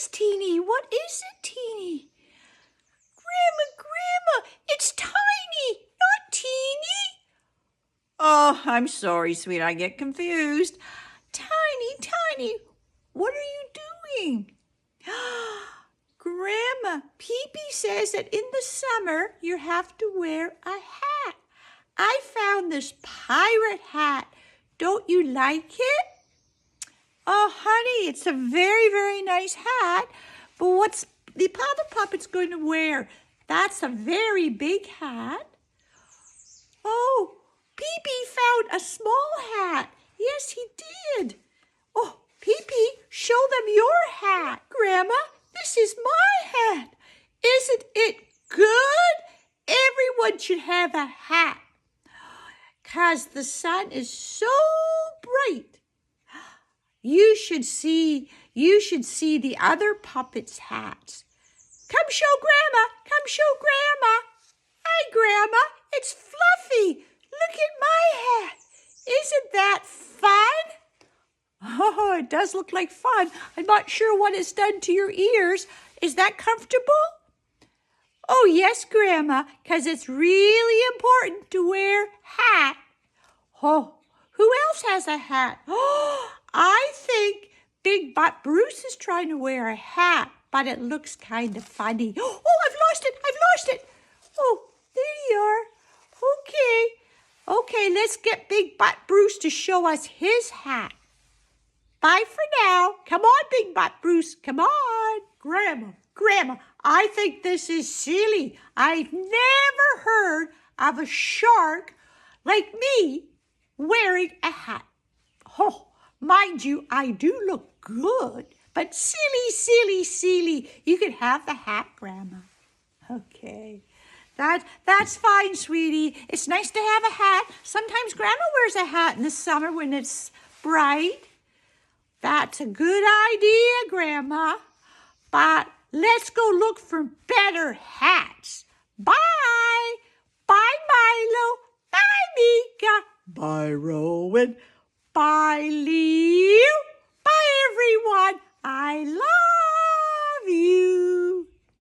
Teeny? What is it, Teeny? Grandma, it's tiny, not teeny. Oh, I'm sorry, sweet. I get confused. Tiny, what are you doing? Grandma, Pee-Pee says that in the summer you have to wear a hat. I found this pirate hat. Don't you like it? Oh, honey, it's a very, very nice hat. But what's the Papa Puppet's going to wear? That's a very big hat. Oh, Pee-Pee found a small hat. Yes, he did. Oh, Pee-Pee, show them your hat. Grandma, this is my hat. Isn't it good? Everyone should have a hat. 'Cause the sun is so bright. You should see the other puppets' hats. Come show Grandma. Hi, Grandma, it's Fluffy. Look at my hat. Isn't that fun? Oh, it does look like fun. I'm not sure what it's done to your ears. Is that comfortable? Oh, yes, Grandma, 'cause it's really important to wear hat. Oh, who else has a hat? Oh, I think Big Butt Bruce is trying to wear a hat, but it looks kind of funny. Oh, I've lost it. Oh, there you are. Okay, let's get Big Butt Bruce to show us his hat. Bye for now. Come on, Big Butt Bruce. Come on. Grandma, I think this is silly. I've never heard of a shark like me wearing a hat. Oh, mind you, I do look good, but silly. You can have the hat, Grandma. Okay. That's fine, sweetie. It's nice to have a hat. Sometimes Grandma wears a hat in the summer when it's bright. That's a good idea, Grandma. But let's go look for better hats. Bye. Bye, Milo. Bye, Mika. Bye, Rowan. Bye, Leo. Bye, everyone. I love